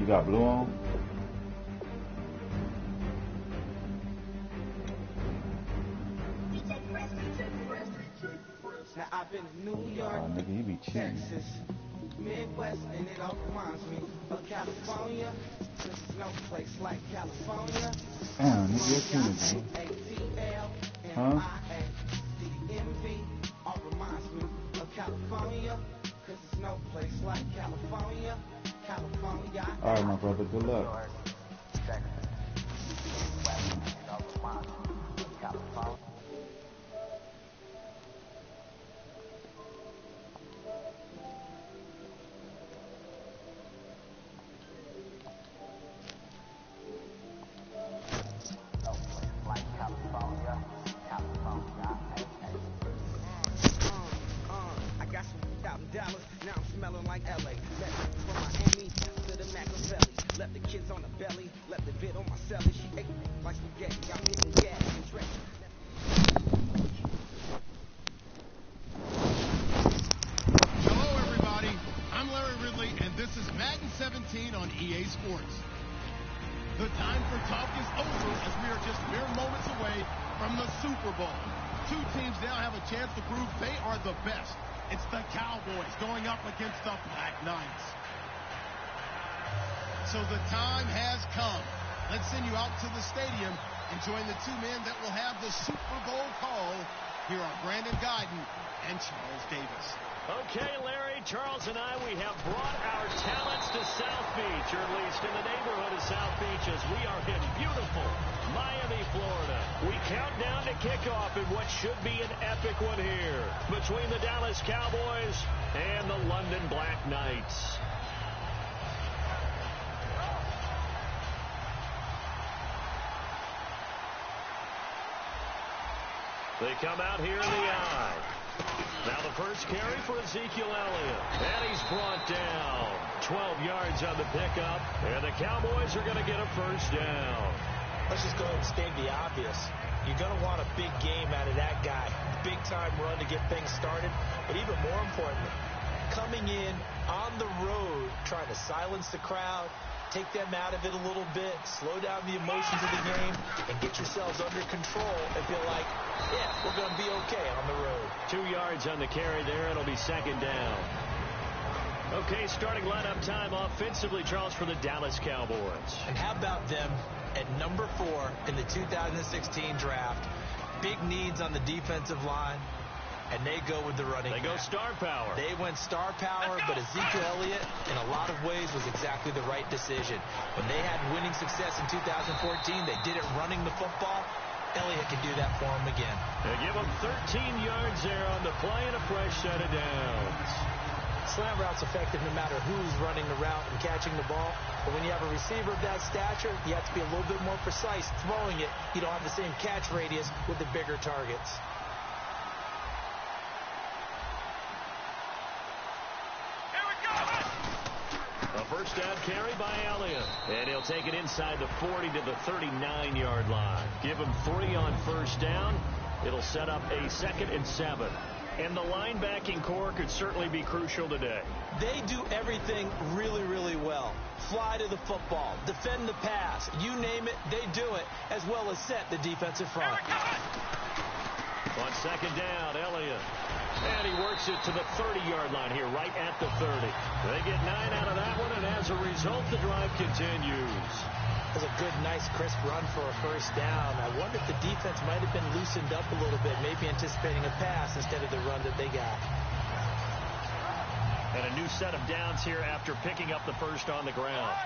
You got blue on? Now I've been to New York, Nigga, he be cheating. Texas, Midwest, and it all reminds me of California. There's no place like California. Damn, nigga, your team is good. Huh? All reminds me of California. Cause there's no place like California. California. Alright, my brother, good luck. I got some out in Dallas, now I'm smelling like LA. Left from Miami to the Machiavelli. Left the kids on the belly, left the vid on my celly. She ate like spaghetti, I'm hitting gas and stretching. Hello, everybody. I'm Larry Ridley, and this is Madden 17 on EA Sports. The time for talk is over as we are just mere moments away from the Super Bowl. Two teams now have a chance to prove they are the best. It's the Cowboys going up against the Black Knights. So the time has come. Let's send you out to the stadium and join the two men that will have the Super Bowl call. Here are Brandon Guyton and Charles Davis. Okay, Larry, Charles and I, we have brought our talents to South Beach, or at least in the neighborhood of South Beach, as we are in beautiful Miami, Florida. We count down to kickoff in what should be an epic one here between the Dallas Cowboys and the London Black Knights. They come out here in the eye. Now the first carry for Ezekiel Elliott. And he's brought down. 12 yards on the pickup. And the Cowboys are going to get a first down. Let's just go ahead and state the obvious. You're going to want a big game out of that guy. Big-time run to get things started. But even more importantly, coming in on the road, trying to silence the crowd, take them out of it a little bit, slow down the emotions of the game, and get yourselves under control and feel like, yeah, we're going to be okay on the road. 2 yards on the carry there. It'll be second down. Okay, starting lineup time offensively, Charles, for the Dallas Cowboys. And how about them at number 4 in the 2016 draft? Big needs on the defensive line. And they go with the running back. They go star power. They went star power, but Ezekiel Elliott, in a lot of ways, was exactly the right decision. When they had winning success in 2014, they did it running the football. Elliott can do that for them again. They give him 13 yards there on the play and a fresh set of downs. Slant route's effective no matter who's running the route and catching the ball. But when you have a receiver of that stature, you have to be a little bit more precise throwing it. You don't have the same catch radius with the bigger targets. A first down carry by Elliott. And he'll take it inside the 40 to the 39-yard line. Give him 3 on first down. It'll set up a 2nd and 7. And the linebacking core could certainly be crucial today. They do everything really, really well. Fly to the football, defend the pass, you name it, they do it, as well as set the defensive front. On second down, Elliott. And he works it to the 30-yard line here, right at the 30. They get 9 out of that one, and as a result, the drive continues. It was a good, nice, crisp run for a first down. I wonder if the defense might have been loosened up a little bit, maybe anticipating a pass instead of the run that they got. And a new set of downs here after picking up the first on the ground.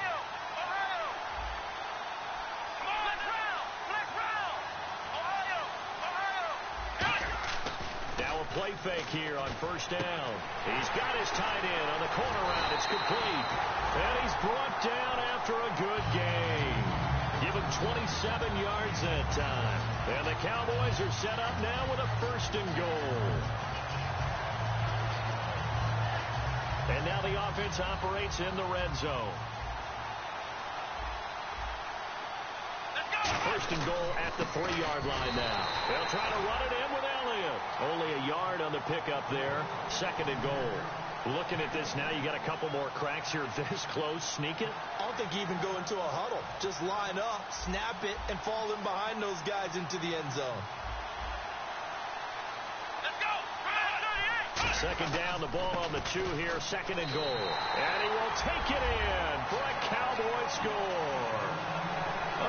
Play fake here on first down. He's got his tight end on the corner route. It's complete. And he's brought down after a good gain. Give him 27 yards that time. And the Cowboys are set up now with a 1st and goal. And now the offense operates in the red zone. 1st and goal at the 3-yard line now. They'll try to run it in with Elliott. Only a yard on the pickup there. 2nd and goal. Looking at this now, you got a couple more cracks here this close. Sneak it? I don't think you even go into a huddle. Just line up, snap it, and fall in behind those guys into the end zone. Let's go! Second down, the ball on the 2 here, second and goal. And he will take it in for a Cowboy score.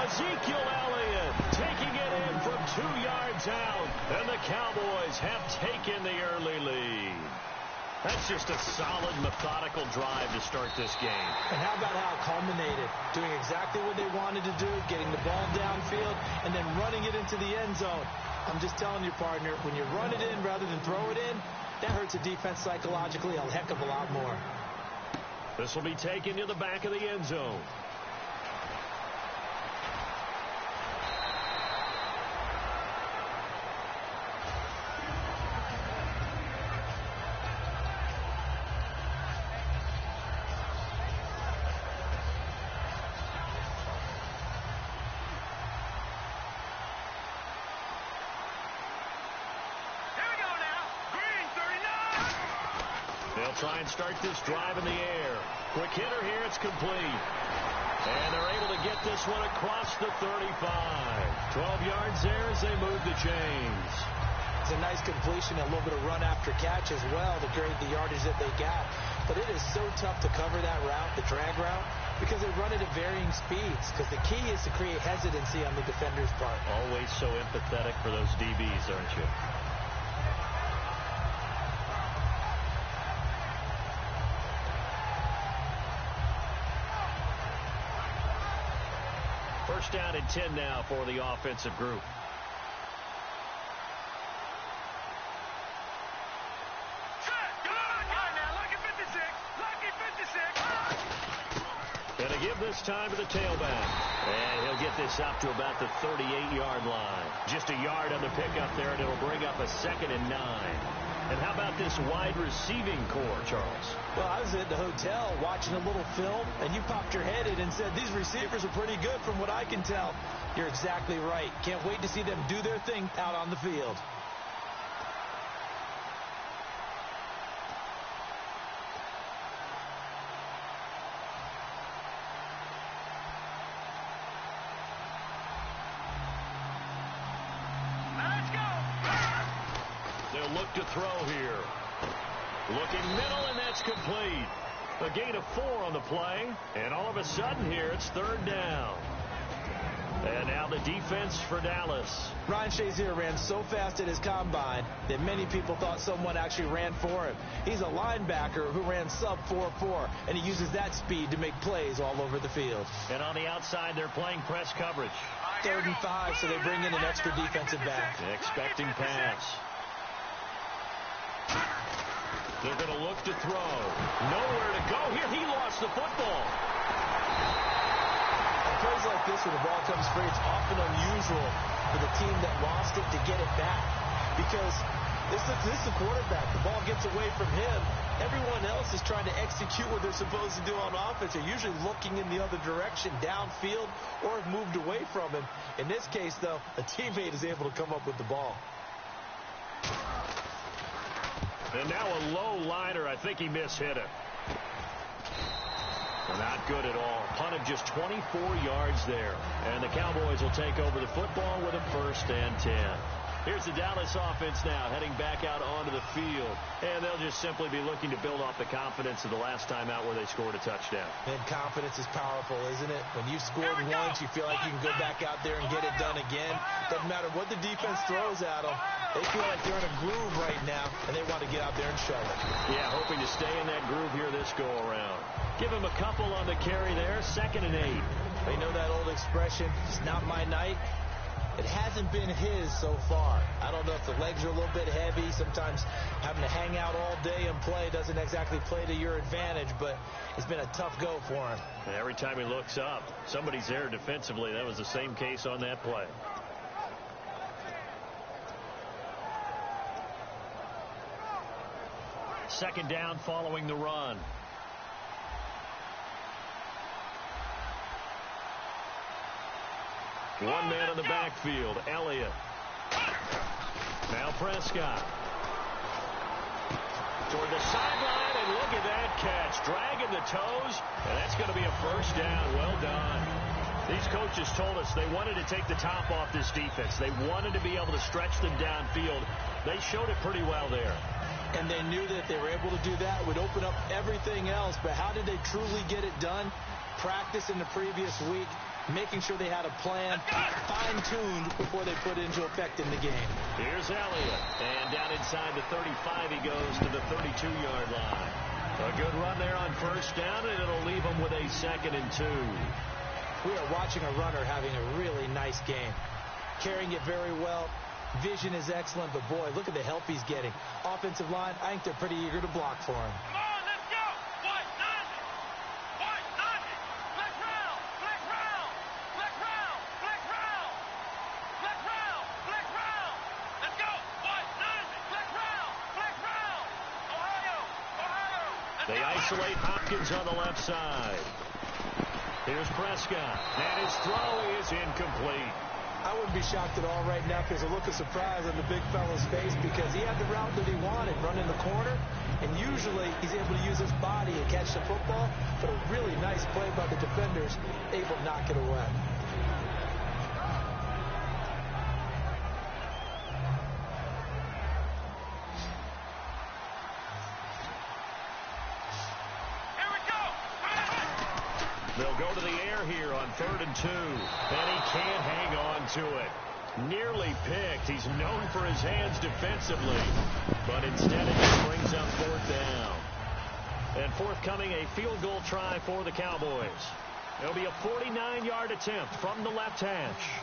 Ezekiel Elliott taking it in from 2 yards out. And the Cowboys have taken the early lead. That's just a solid, methodical drive to start this game. And how about how it culminated? Doing exactly what they wanted to do, getting the ball downfield, and then running it into the end zone. I'm just telling you, partner, when you run it in rather than throw it in, that hurts a defense psychologically a heck of a lot more. This will be taken to the back of the end zone. They'll try and start this drive in the air. Quick hitter here, it's complete. And they're able to get this one across the 35. 12 yards there as they move the chains. It's a nice completion, a little bit of run after catch as well to create the yardage that they got. But it is so tough to cover that route, the drag route, because they run it at varying speeds. Because the key is to create hesitancy on the defender's part. Always so empathetic for those DBs, aren't you? First down and 10 now for the offensive group. Gonna give this time to the tailback. And he'll get this up to about the 38-yard line. Just a yard on the pickup there, and it'll bring up a 2nd and 9. And how about this wide receiving core, Charles? Well, I was at the hotel watching a little film, and you popped your head in and said, these receivers are pretty good from what I can tell. You're exactly right. Can't wait to see them do their thing out on the field. They'll look to throw here. Looking middle, and that's complete. A gain of 4 on the play, and all of a sudden here, it's 3rd down. And now the defense for Dallas. Ryan Shazier ran so fast at his combine that many people thought someone actually ran for him. He's a linebacker who ran sub 4.4, and he uses that speed to make plays all over the field. And on the outside, they're playing press coverage. 3rd and 5, so they bring in an extra defensive back. Expecting pass. They're going to look to throw. Nowhere to go here. He lost the football. On plays like this, when the ball comes free, it's often unusual for the team that lost it to get it back. Because this is the quarterback. The ball gets away from him. Everyone else is trying to execute what they're supposed to do on offense. They're usually looking in the other direction, downfield, or have moved away from him. In this case, though, a teammate is able to come up with the ball. And now a low liner. I think he mishit it. Not good at all. Punt of just 24 yards there. And the Cowboys will take over the football with a 1st and 10. Here's the Dallas offense now heading back out onto the field. And they'll just simply be looking to build off the confidence of the last time out where they scored a touchdown. And confidence is powerful, isn't it? When you've scored once, you feel like you can go back out there and get it done again. Doesn't matter what the defense throws at them. They feel like they're in a groove right now, and they want to get out there and show it. Yeah, hoping to stay in that groove here this go-around. Give him a couple on the carry there, 2nd and 8. They know that old expression, it's not my night. It hasn't been his so far. I don't know if the legs are a little bit heavy. Sometimes having to hang out all day and play doesn't exactly play to your advantage, but it's been a tough go for him. And every time he looks up, somebody's there defensively. That was the same case on that play. Second down following the run. One man in the backfield, Elliott. Now Prescott. Toward the sideline, and look at that catch. Dragging the toes, and that's going to be a first down. Well done. These coaches told us they wanted to take the top off this defense. They wanted to be able to stretch them downfield. They showed it pretty well there. And they knew that if they were able to do that, it would open up everything else. But how did they truly get it done? Practice in the previous week, making sure they had a plan, fine-tuned before they put it into effect in the game. Here's Elliott. And down inside the 35, he goes to the 32-yard line. A good run there on first down, and it'll leave him with a 2nd and 2. We are watching a runner having a really nice game. Carrying it very well. Vision is excellent, but boy, look at the help he's getting. Offensive line, I think they're pretty eager to block for him. Come on, let's go! White, nothing! White, nothing! Black round! Black round! Black round! Black round! Black round! Black round! Let's go! White, nothing! Black round! Black round! Ohio! Ohio! They isolate Hopkins on the left side. Here's Prescott, and his throw is incomplete. I wouldn't be shocked at all right now if there's a look of surprise on the big fella's face because he had the route that he wanted, running the corner, and usually he's able to use his body and catch the football, but a really nice play by the defenders, able to knock it away. They'll go to the air here on 3rd and 2. And he can't hang on to it. Nearly picked. He's known for his hands defensively. But instead it just brings up 4th down. And forthcoming, a field goal try for the Cowboys. It'll be a 49-yard attempt from the left hash.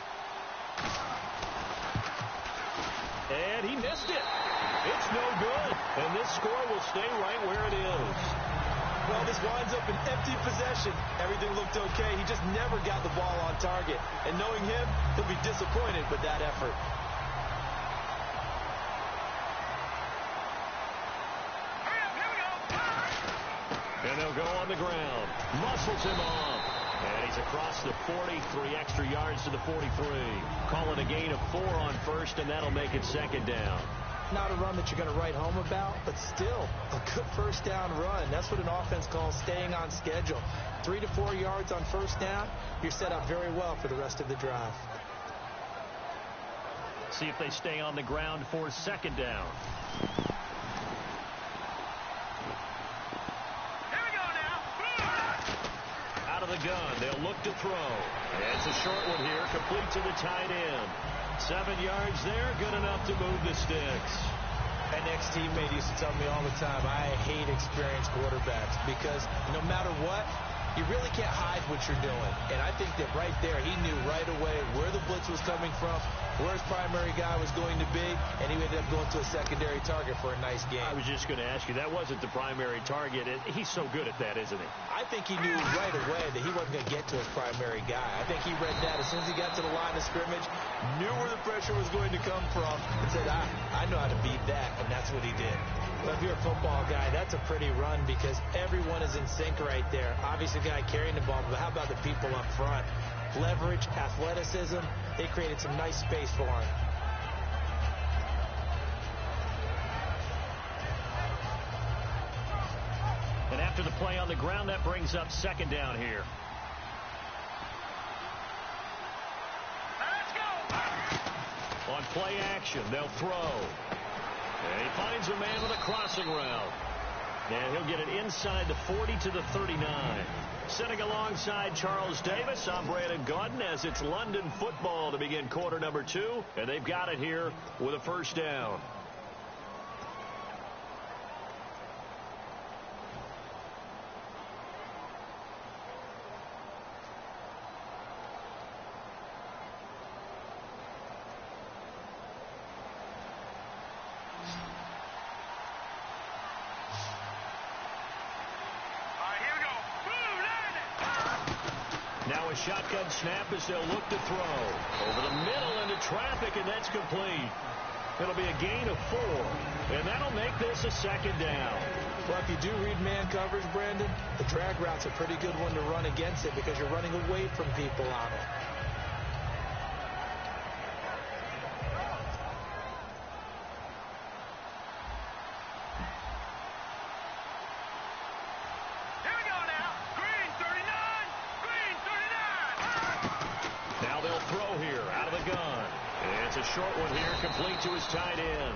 And he missed it. It's no good. And this score will stay right where it is. Well, this winds up an empty possession. Everything looked okay. He just never got the ball on target. And knowing him, he'll be disappointed with that effort. And they'll go on the ground. Muscles him off. And he's across the 40, 3 extra yards to the 43. Call it a gain of 4 on first, and that'll make it 2nd down. Not a run that you're going to write home about, but still a good first down run. That's what an offense calls staying on schedule. 3 to 4 yards on first down, you're set up very well for the rest of the drive. See if they stay on the ground for 2nd down. Here we go now. Out of the gun, they'll look to throw. And it's a short one here, complete to the tight end. 7 yards there, good enough to move the sticks. An ex-teammate used to tell me all the time, I hate experienced quarterbacks because no matter what, you really can't hide what you're doing. And I think that right there, he knew right away where the blitz was coming from, where his primary guy was going to be, and he ended up going to a secondary target for a nice game. I was just going to ask you, that wasn't the primary target. He's so good at that, isn't he? I think he knew right away that he wasn't going to get to his primary guy. I think he read that as soon as he got to the line of scrimmage, knew where the pressure was going to come from, and said, I know how to beat that, and that's what he did. But if you're a football guy, that's a pretty run because everyone is in sync right there. Obviously, the guy carrying the ball, but how about the people up front? Leverage, athleticism, they created some nice space for him. And after the play on the ground, that brings up 2nd down here. Let's go. On play action, they'll throw. And he finds a man with a crossing route. And he'll get it inside the 40 to the 39. Sitting alongside Charles Davis, I'm Brandon Gaudin as it's London football to begin quarter number 2. And they've got it here with a first down. Now a shotgun snap as they'll look to throw. Over the middle into traffic, and that's complete. It'll be a gain of 4, and that'll make this a 2nd down. Well, if you do read man coverage, Brandon, the drag route's a pretty good one to run against it because you're running away from people on it. a short one here, complete to his tight end.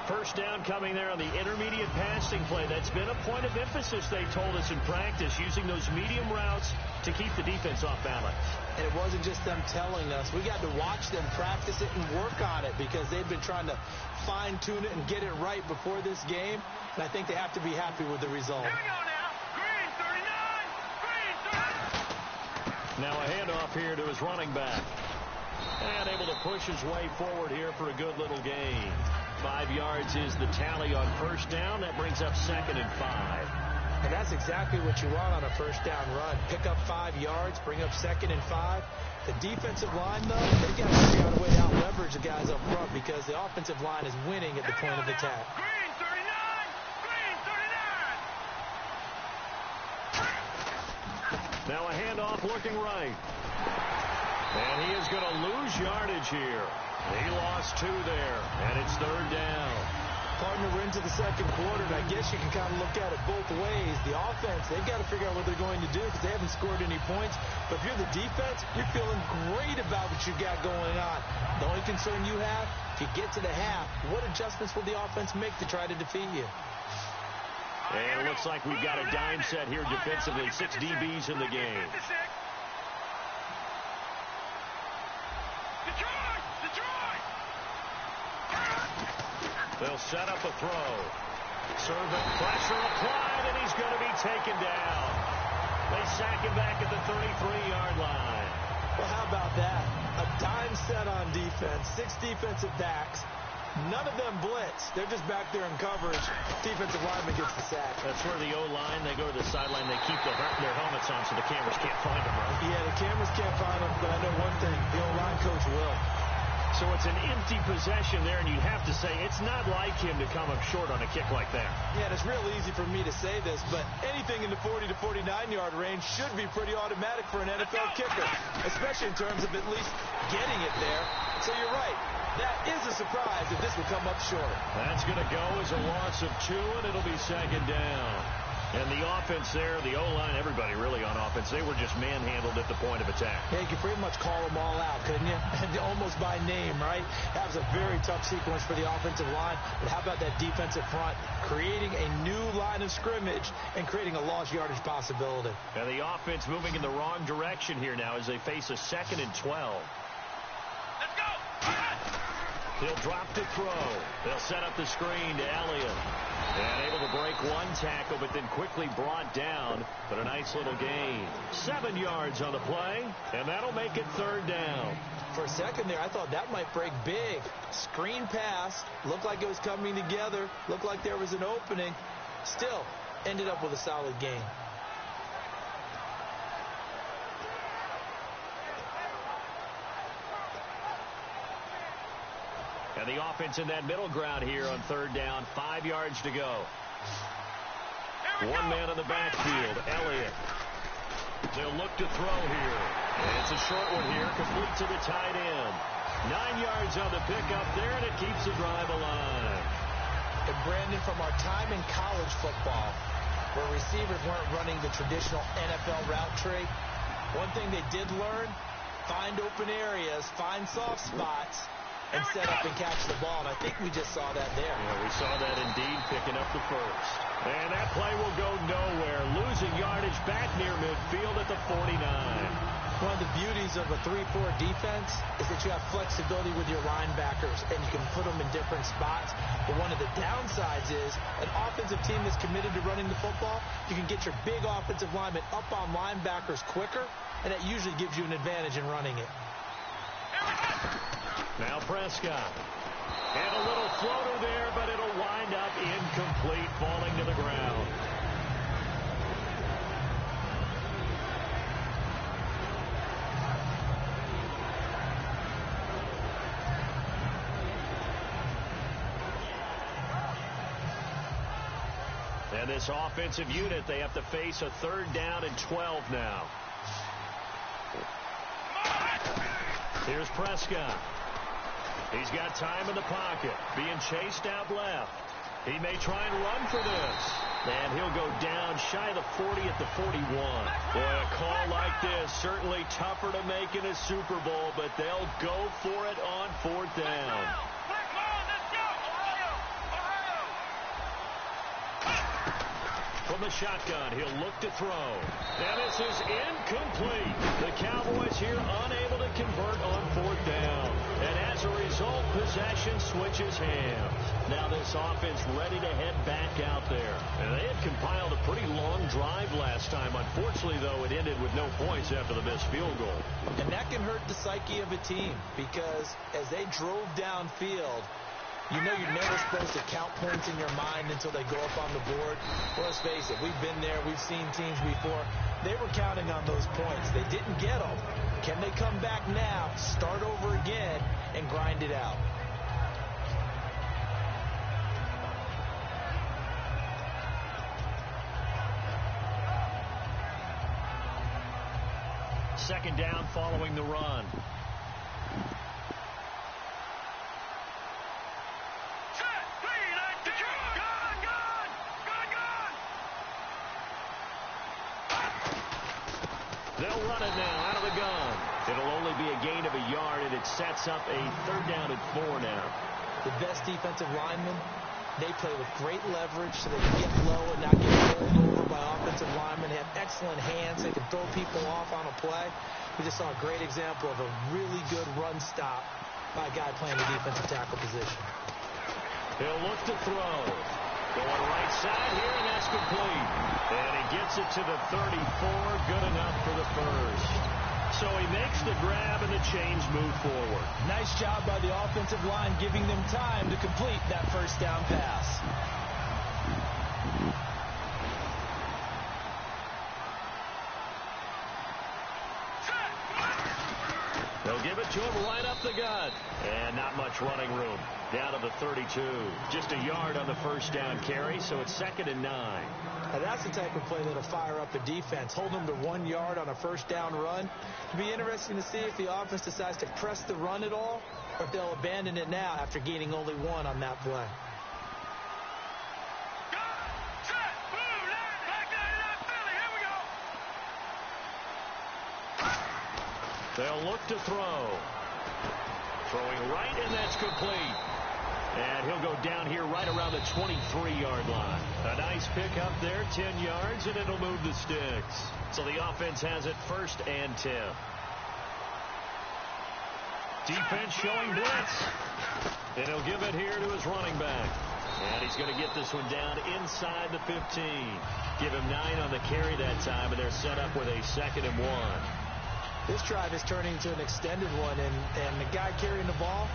First down coming there on the intermediate passing play. That's been a point of emphasis, they told us in practice, using those medium routes to keep the defense off balance. And it wasn't just them telling us. We got to watch them practice it and work on it because they've been trying to fine-tune it and get it right before this game. And I think they have to be happy with the result. Here we go now. Green 39. Green 39. Now a handoff here to his running back. And able to push his way forward here for a good little gain. 5 yards is the tally on first down. That brings up 2nd and 5. And that's exactly what you want on a first down run. Pick up 5 yards, bring up 2nd and 5. The defensive line, though, they've got to figure out a way to out-leverage the guys up front because the offensive line is winning at the point of attack. Green 39. Green 39. Now a handoff looking right. And he is going to lose yardage here. He lost 2 there, and it's 3rd down. Partner, we're into the second quarter, and I guess you can kind of look at it both ways. The offense, they've got to figure out what they're going to do because they haven't scored any points. But if you're the defense, you're feeling great about what you got going on. The only concern you have, if you get to the half, what adjustments will the offense make to try to defeat you? And it looks like we've got a dime set here defensively. 6 DBs in the game. They'll set up a throw. Servant pressure applied, and he's going to be taken down. They sack him back at the 33-yard line. Well, how about that? A dime set on defense, 6 defensive backs. None of them blitz. They're just back there in coverage. Defensive lineman gets the sack. That's where the O-line, they go to the sideline, they keep their helmets on so the cameras can't find them, right? Yeah, the cameras can't find them, but I know one thing. The O-line coach will. So it's an empty possession there, and you have to say it's not like him to come up short on a kick like that. Yeah, and it's real easy for me to say this, but anything in the 40 to 49-yard range should be pretty automatic for an NFL kicker, especially in terms of at least getting it there. So you're right. That is a surprise if this will come up short. That's going to go as a loss of 2, and it'll be 2nd down. And the offense there, the O-line, everybody really on offense, they were just manhandled at the point of attack. Yeah, you could pretty much call them all out, couldn't you? Almost by name, right? That was a very tough sequence for the offensive line. But how about that defensive front creating a new line of scrimmage and creating a lost yardage possibility? And the offense moving in the wrong direction here now as they face a 2nd and 12. Let's go. He'll drop to throw. They'll set up the screen to Elliott. And able to break 1 tackle, but then quickly brought down. But a nice little gain. 7 yards on the play, and that'll make it 3rd down. For a second there, I thought that might break big. Screen pass. Looked like it was coming together. Looked like there was an opening. Still, ended up with a solid gain. And the offense in that middle ground here on 3rd down. 5 yards to go. 1 man in the backfield, Elliott. They'll look to throw here. And it's a short one here, complete to the tight end. 9 yards on the pickup there, and it keeps the drive alive. And Brandon, from our time in college football, where receivers weren't running the traditional NFL route tree, one thing they did learn, find open areas, find soft spots, and set up and catch the ball. And I think we just saw that there. Yeah, we saw that indeed, picking up the first. And that play will go nowhere. Losing yardage back near midfield at the 49. One of the beauties of a 3-4 defense is that you have flexibility with your linebackers, and you can put them in different spots. But one of the downsides is an offensive team that's committed to running the football, you can get your big offensive linemen up on linebackers quicker, and that usually gives you an advantage in running it. Now Prescott. And a little floater there, but it'll wind up incomplete, falling to the ground. And this offensive unit, they have to face a 3rd down and 12 now. Here's Prescott. He's got time in the pocket, being chased out left. He may try and run for this. And he'll go down shy of the 40 at the 41. Boy, a call like this, certainly tougher to make in a Super Bowl, but they'll go for it on 4th down. From the shotgun, he'll look to throw. And this is incomplete. The Cowboys here unable to convert on 4th down. And as a result, possession switches hands. Now this offense ready to head back out there. And they had compiled a pretty long drive last time. Unfortunately, though, it ended with no points after the missed field goal. And that can hurt the psyche of a team because as they drove downfield, you know you're never supposed to count points in your mind until they go up on the board. Well, let's face it, we've been there, we've seen teams before. They were counting on those points. They didn't get them. Can they come back now, start over again, and grind it out? Second down following the run. They'll run it now out of the gun. It'll only be a gain of a yard, and it sets up a 3rd down and 4 now. The best defensive linemen, they play with great leverage so they can get low and not get rolled over by offensive linemen. They have excellent hands. They can throw people off on a play. We just saw a great example of a really good run stop by a guy playing the defensive tackle position. He'll look to throw. Going right side here, and that's complete. And he gets it to the 34, good enough for the first. So he makes the grab, and the chains move forward. Nice job by the offensive line, giving them time to complete that 1st down pass. They'll give it to him right up the gut. And not much running room. Down to the 32. Just a yard on the 1st down carry, so it's 2nd and 9. Now that's the type of play that'll fire up a defense. Hold them to 1 yard on a 1st down run. It'll be interesting to see if the offense decides to press the run at all, or if they'll abandon it now after gaining only 1 on that play. They'll look to throw. Throwing right, and that's complete. And he'll go down here right around the 23-yard line. A nice pickup there, 10 yards, and it'll move the sticks. So the offense has it 1st and 10. Defense showing blitz. And he'll give it here to his running back. And he's going to get this one down inside the 15. Give him 9 on the carry that time, and they're set up with a 2nd and 1. This drive is turning into an extended one, and the guy carrying the ball,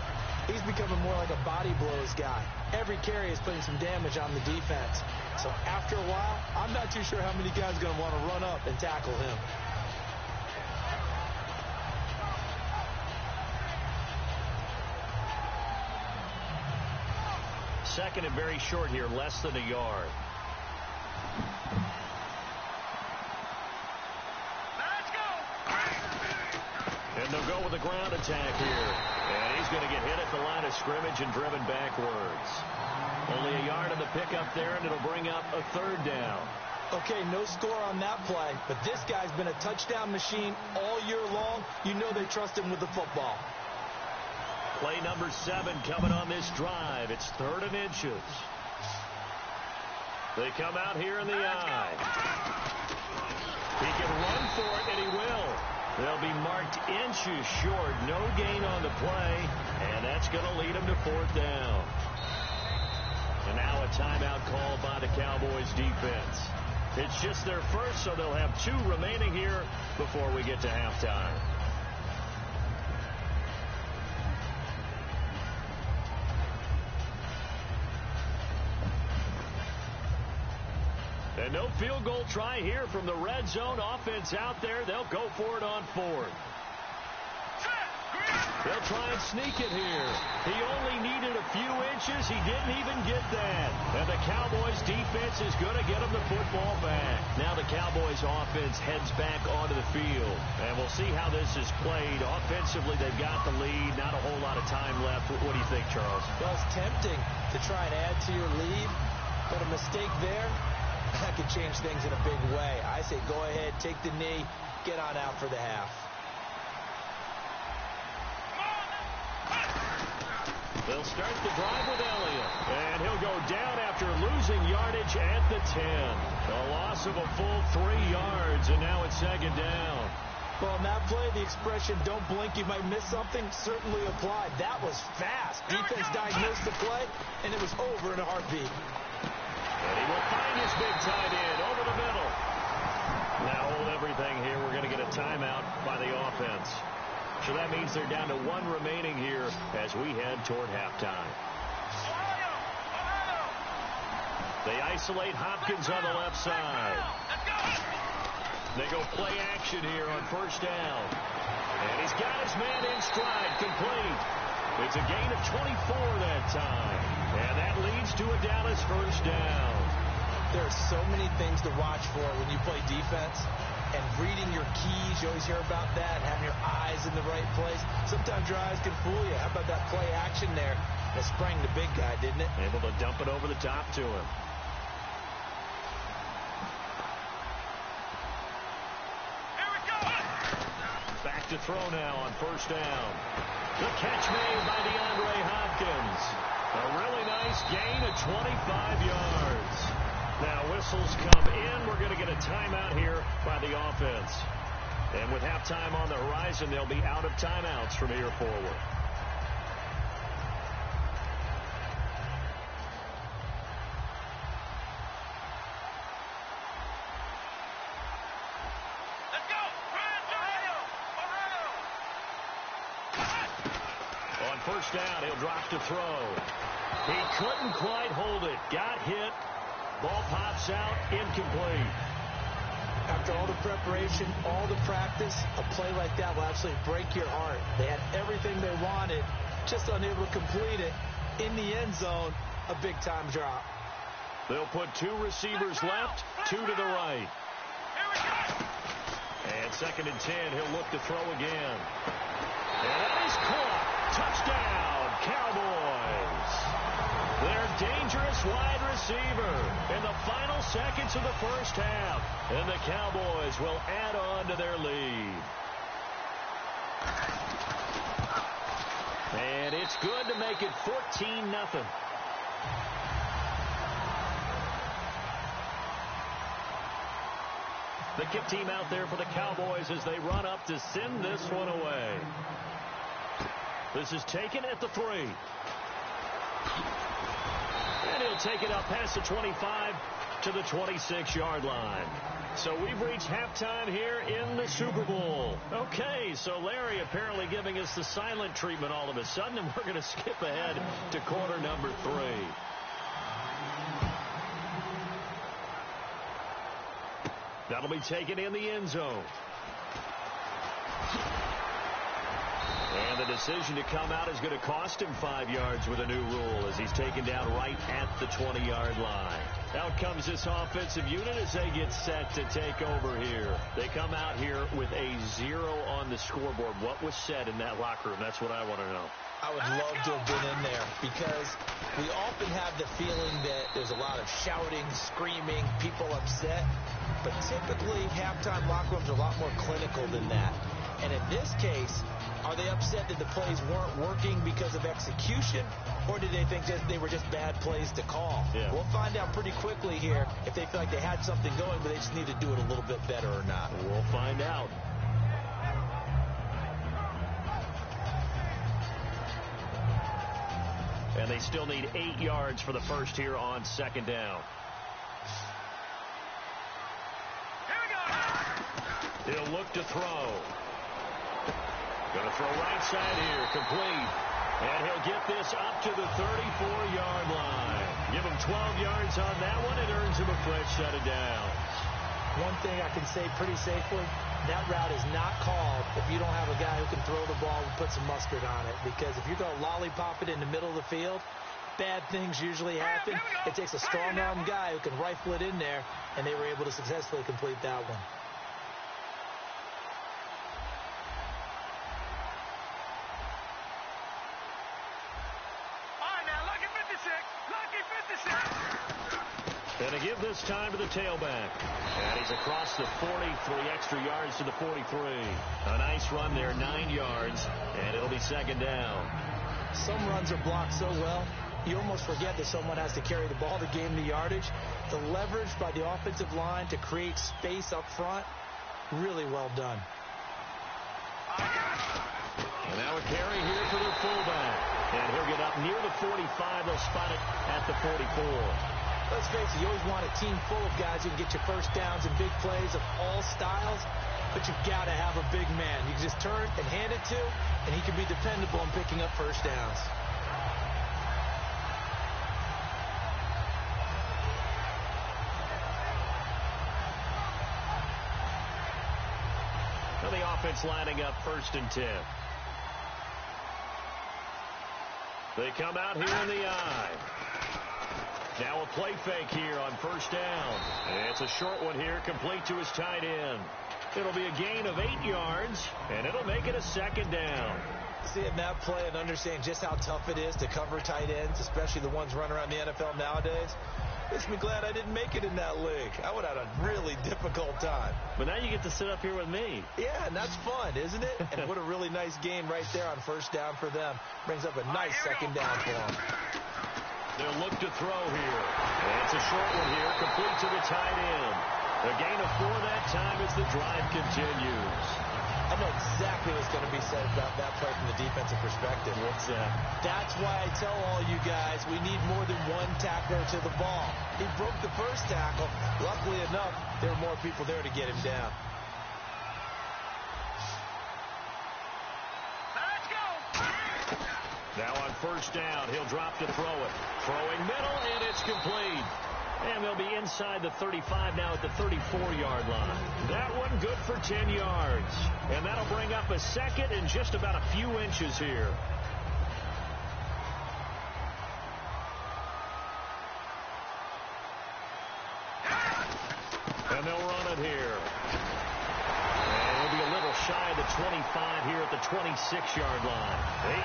he's becoming more like a body blows guy. Every carry is putting some damage on the defense. So after a while, I'm not too sure how many guys are going to want to run up and tackle him. Second and very short here, less than a yard. And they'll go with a ground attack here. And he's going to get hit at the line of scrimmage and driven backwards. Only a yard on the pickup there, and it'll bring up a 3rd down. Okay, no score on that play, but this guy's been a touchdown machine all year long. You know they trust him with the football. Play number 7 coming on this drive. It's 3rd and inches. They come out here in the eye. He can run for it, and he will. They'll be marked inches short. No gain on the play, and that's going to lead them to 4th down. And now a timeout called by the Cowboys defense. It's just their first, so they'll have 2 remaining here before we get to halftime. And no field goal try here from the red zone offense out there. They'll go for it on 4th. They'll try and sneak it here. He only needed a few inches. He didn't even get that. And the Cowboys defense is going to get him the football back. Now the Cowboys offense heads back onto the field. And we'll see how this is played. Offensively, they've got the lead. Not a whole lot of time left. What do you think, Charles? Well, it's tempting to try and add to your lead, but a mistake there, that could change things in a big way. I say go ahead, take the knee, get on out for the half. They'll start the drive with Elliott, and he'll go down after losing yardage at the 10. A loss of a full 3 yards, and now it's second down. Well, on that play, the expression, don't blink, you might miss something, certainly applied. That was fast. Defense diagnosed the play, and it was over in a heartbeat. And he will find his big tight end over the middle. Now hold everything here. We're going to get a timeout by the offense. So that means they're down to 1 remaining here as we head toward halftime. They isolate Hopkins on the left side. They go play action here on first down. And he's got his man in stride, complete. It's a gain of 24 that time. And that leads to a Dallas first down. There are so many things to watch for when you play defense. And reading your keys, you always hear about that, having your eyes in the right place. Sometimes your eyes can fool you. How about that play action there that sprang the big guy, didn't it? Able to dump it over the top to him. Here we go. Back to throw now on first down. The catch made by DeAndre Hopkins. A really nice gain of 25 yards. Now whistles come in. We're going to get a timeout here by the offense. And with halftime on the horizon, they'll be out of timeouts from here forward. Let's go. Ohio. On first down, he'll drop to throw. He couldn't quite hold it. Got hit. Ball pops out, incomplete. After all the preparation, all the practice, a play like that will absolutely break your heart. They had everything they wanted, just unable to complete it. In the end zone, a big-time drop. They'll put 2 receivers left, 2 to the right. And second and 10, he'll look to throw again. And that is caught. Touchdown, Cowboys. Their dangerous wide receiver in the final seconds of the first half. And the Cowboys will add on to their lead. And it's good to make it 14-0. The kick team out there for the Cowboys as they run up to send this one away. This is taken at the 3. And he'll take it up past the 25 to the 26-yard line. So we've reached halftime here in the Super Bowl. Okay, so Larry apparently giving us the silent treatment all of a sudden, and we're going to skip ahead to quarter number 3. That'll be taken in the end zone. And the decision to come out is going to cost him 5 yards with a new rule as he's taken down right at the 20-yard line. Out comes this offensive unit as they get set to take over here. They come out here with a 0 on the scoreboard. What was said in that locker room? That's what I want to know. I would love to have been in there because we often have the feeling that there's a lot of shouting, screaming, people upset. But typically, halftime locker rooms are a lot more clinical than that. And in this case, are they upset that the plays weren't working because of execution, or did they think they were just bad plays to call? Yeah. We'll find out pretty quickly here if they feel like they had something going, but they just need to do it a little bit better or not. We'll find out. And they still need 8 yards for the first here on second down. Here we go. He'll look to throw. Going to throw right side here, complete. And he'll get this up to the 34-yard line. Give him 12 yards on that one. It earns him a fresh set of downs. One thing I can say pretty safely, that route is not called if you don't have a guy who can throw the ball and put some mustard on it. Because if you're going to lollipop it in the middle of the field, bad things usually happen. It takes a strong-arm guy who can rifle it in there, and they were able to successfully complete that one. All right, now, lucky 56. Lucky 56. And to give this time to the tailback. And he's across the 40, 3 extra yards to the 43. A nice run there, 9 yards, and it'll be second down. Some runs are blocked so well, you almost forget that someone has to carry the ball to gain the yardage. The leverage by the offensive line to create space up front, really well done. And now a carry here for their fullback. And he'll get up near the 45. They'll spot it at the 44. Let's face it, you always want a team full of guys who can get you first downs and big plays of all styles, but you've got to have a big man you can just turn and hand it to, and he can be dependable in picking up first downs. Now the offense lining up 1st and 10. They come out here in the eye. Now a play fake here on 1st down. It's a short one here, complete to his tight end. It'll be a gain of 8 yards, and it'll make it a 2nd down. Seeing that play and understanding just how tough it is to cover tight ends, especially the ones running around the NFL nowadays, makes me glad I didn't make it in that league. I would have had a really difficult time. But now you get to sit up here with me. Yeah, and that's fun, isn't it? And what a really nice game right there on 1st down for them. Brings up a nice 2nd down for them. They'll look to throw here. And it's a short one here, complete to the tight end. A gain of 4 that time as the drive continues. I know exactly what's going to be said about that play from the defensive perspective. What's that? That's why I tell all you guys we need more than one tackler to the ball. He broke the first tackle. Luckily enough, there were more people there to get him down. Let's go. Now on 1st down, he'll drop to throw it. Throwing middle, and it's complete. And they'll be inside the 35 now at the 34-yard line. That one good for 10 yards. And that'll bring up a 2nd and just about a few inches here. And they'll run it here. And it'll be a little shy of the 25 here at the 26-yard line.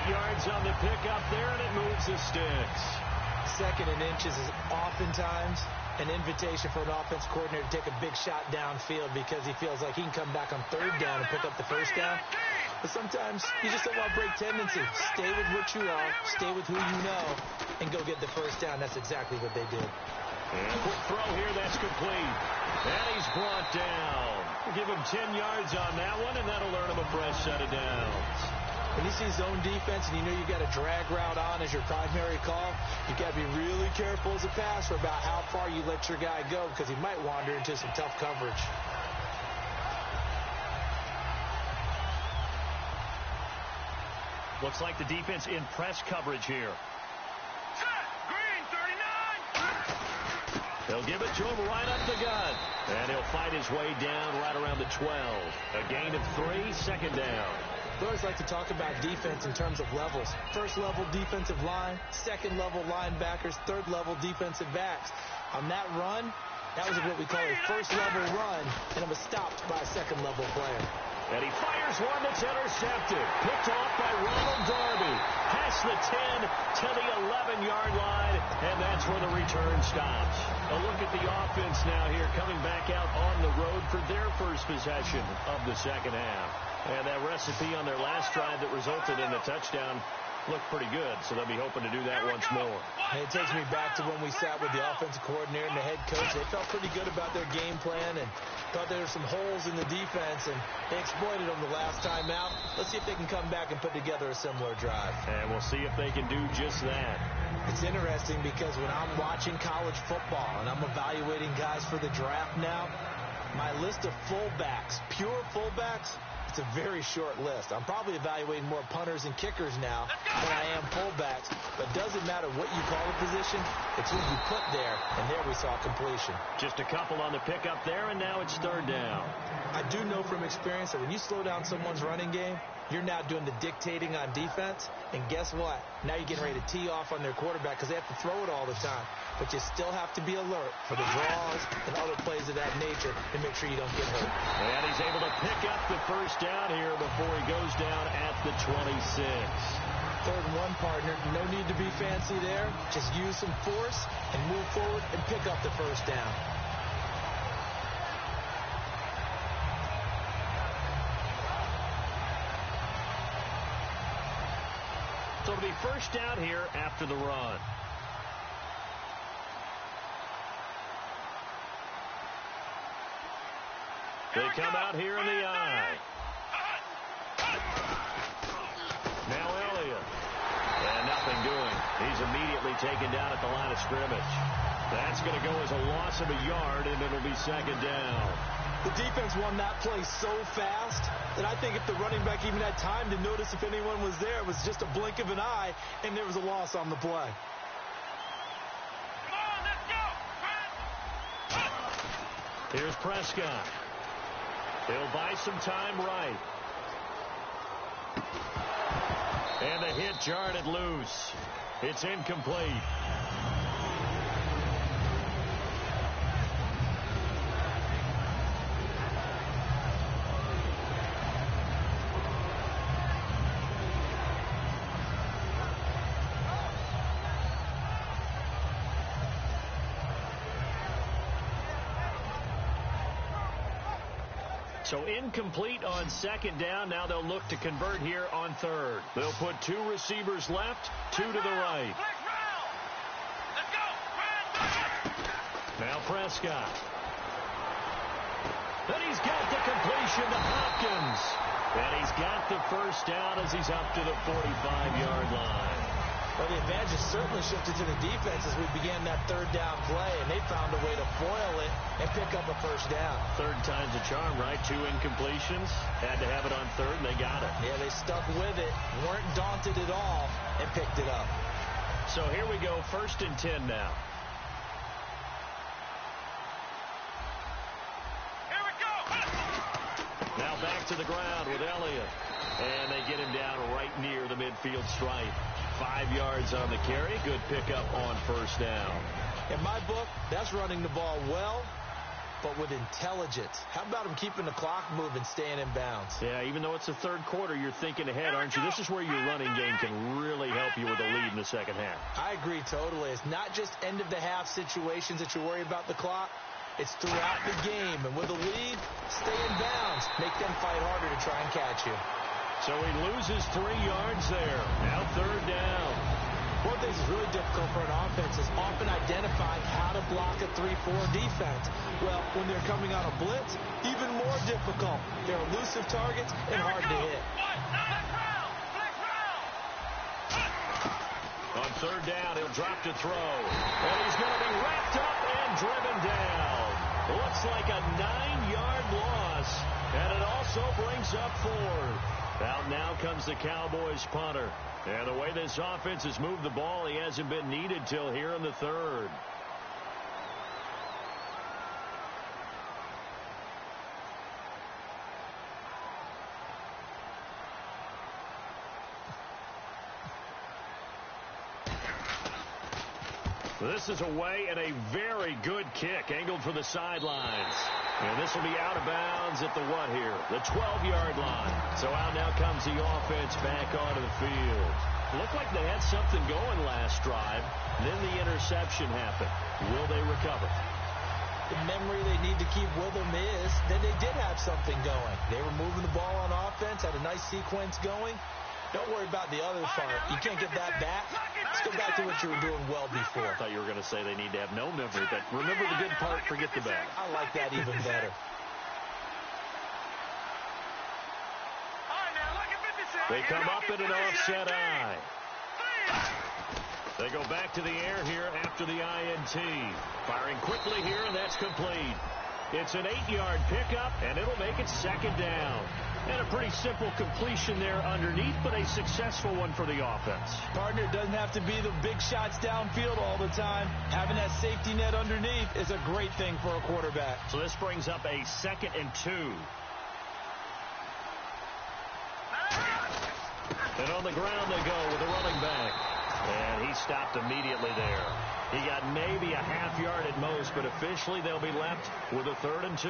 8 yards on the pickup there, and it moves the sticks. 2nd and inches is oftentimes an invitation for an offense coordinator to take a big shot downfield because he feels like he can come back on 3rd down and pick up the 1st down. But sometimes you just don't want to break tendency. Stay with what you are, stay with who you know, and go get the 1st down. That's exactly what they did. And quick throw here, that's complete. And he's brought down. We'll give him 10 yards on that one, and that'll earn him a fresh set of downs. When you see zone defense and you know you got a drag route on as your primary call, you got to be really careful as a passer about how far you let your guy go because he might wander into some tough coverage. Looks like the defense in press coverage here. Set. Green 39. They'll give it to him right up the gut. And he'll fight his way down right around the 12. A gain of 3, 2nd down. We always like to talk about defense in terms of levels. 1st level defensive line, 2nd level linebackers, 3rd level defensive backs. On that run, that was what we call a 1st level run, and it was stopped by a 2nd level player. And he fires one that's intercepted. Picked off by Ronald Darby. Past the 10 to the 11-yard line, and that's where the return stops. A look at the offense now here coming back out on the road for their first possession of the 2nd half. And that recipe on their last drive that resulted in a touchdown looked pretty good, so they'll be hoping to do that once more. And it takes me back to when we sat with the offensive coordinator and the head coach. They felt pretty good about their game plan and thought there were some holes in the defense, and they exploited them the last time out. Let's see if they can come back and put together a similar drive. And we'll see if they can do just that. It's interesting because when I'm watching college football and I'm evaluating guys for the draft now, my list of fullbacks, pure fullbacks, it's a very short list. I'm probably evaluating more punters and kickers now than I am fullbacks. But it doesn't matter what you call the position. It's who you put there, and there we saw completion. Just a couple on the pickup there, and now it's 3rd down. I do know from experience that when you slow down someone's running game, you're now doing the dictating on defense. And guess what? Now you're getting ready to tee off on their quarterback because they have to throw it all the time. But you still have to be alert for the draws and other plays of that nature to make sure you don't get hurt. And he's able to pick up the 1st down here before he goes down at the 26. 3rd and 1, partner. No need to be fancy there. Just use some force and move forward and pick up the first down. So it'll be first down here after the run. They come out here in the eye. Now Elliott. And nothing doing. He's immediately taken down at the line of scrimmage. That's going to go as a loss of a yard, and it'll be 2nd down. The defense won that play so fast that I think if the running back even had time to notice if anyone was there, it was just a blink of an eye, and there was a loss on the play. Come on, let's go. Here's Prescott. He'll buy some time right. And the hit jarred it loose. It's incomplete. So incomplete on 2nd down. Now they'll look to convert here on 3rd. They'll put 2 receivers left, 2 to the right. Let's go. Now Prescott. And he's got the completion to Hopkins. And he's got the first down as he's up to the 45-yard line. Well, the advantage has certainly shifted to the defense as we began that 3rd down play, and they found a way to foil it and pick up a first down. 3rd time's a charm, right? 2 incompletions. Had to have it on 3rd, and they got it. Yeah, they stuck with it, weren't daunted at all, and picked it up. So here we go, 1st and 10 now. Here we go. Now back to the ground with Elliott. And they get him down right near the midfield stripe. 5 yards on the carry. Good pickup on 1st down. In my book, that's running the ball well, but with intelligence. How about him keeping the clock moving, staying in bounds? Yeah, even though it's the 3rd quarter, you're thinking ahead, aren't you? This is where your running game can really help you with a lead in the 2nd half. I agree totally. It's not just end-of-the-half situations that you worry about the clock. It's throughout the game. And with a lead, stay in bounds. Make them fight harder to try and catch you. So he loses 3 yards there. Now 3rd down. One of the things that's really difficult for an offense is often identifying how to block a 3-4 defense. Well, when they're coming on a blitz, even more difficult. They're elusive targets and hard to hit. On 3rd down, he'll drop to throw. And he's going to be wrapped up and driven down. Looks like a 9-yard loss. And it also brings up 4th. Out now comes the Cowboys punter. And the way this offense has moved the ball, he hasn't been needed till here in the 3rd. This is away and a very good kick angled for the sidelines. And this will be out of bounds at the what here? The 12-yard line. So out now comes the offense back onto the field. Looked like they had something going last drive. Then the interception happened. Will they recover? The memory they need to keep with them is that they did have something going. They were moving the ball on offense, had a nice sequence going. Don't worry about the other part. You can't get that back. Let's go back to what you were doing well before. I thought you were going to say they need to have no memory, but remember the good part, forget the bad. I like that even better. They come up in an offset eye. They go back to the air here after the INT. Firing quickly here, and that's complete. It's an 8-yard pickup, and it'll make it 2nd down. And a pretty simple completion there underneath, but a successful one for the offense. Partner, doesn't have to be the big shots downfield all the time. Having that safety net underneath is a great thing for a quarterback. So this brings up a 2nd and 2. And on the ground they go with the running back. And he stopped immediately there. He got maybe a half yard at most, but officially they'll be left with a 3rd and 2.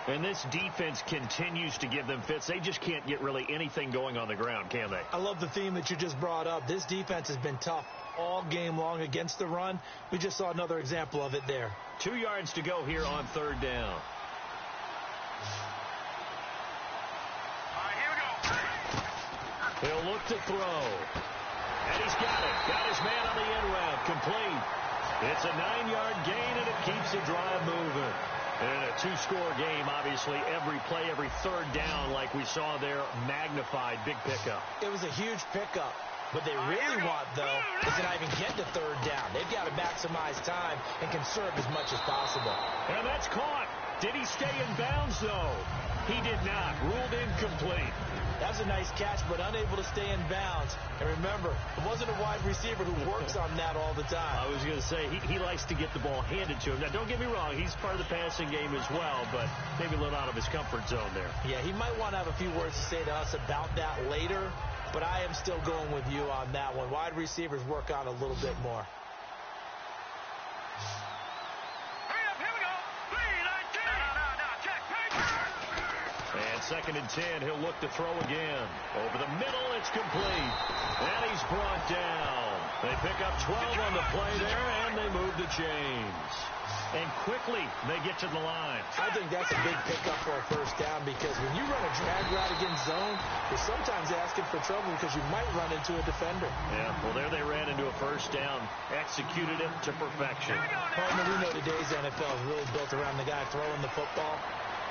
And this defense continues to give them fits. They just can't get really anything going on the ground, can they? I love the theme that you just brought up. This defense has been tough all game long against the run. We just saw another example of it there. 2 yards to go here on third down. All right, here we go. He'll look to throw. And he's got it. Got his man on the end route. Complete. It's a 9-yard gain, and it keeps the drive moving. And in a 2-score game, obviously, every play, every third down, like we saw there, magnified. Big pickup. It was a huge pickup. What they really want, though, is to not even get to third down. They've got to maximize time and conserve as much as possible. And that's caught. Did he stay in bounds, though? He did not. Ruled incomplete. That was a nice catch, but unable to stay in bounds. And remember, it wasn't a wide receiver who works on that all the time. I was going to say, he likes to get the ball handed to him. Now, don't get me wrong. He's part of the passing game as well, but maybe a little out of his comfort zone there. Yeah, he might want to have a few words to say to us about that later, but I am still going with you on that one. Wide receivers work on a little bit more. And 2nd and 10, he'll look to throw again. Over the middle, it's complete. And he's brought down. They pick up 12 on the play there, and they move the chains. And quickly, they get to the line. I think that's a big pickup for a first down, because when you run a drag route against zone, you're sometimes asking for trouble because you might run into a defender. Yeah, well, there they ran into a first down. Executed it to perfection. Partner, we know today's NFL is really built around the guy throwing the football.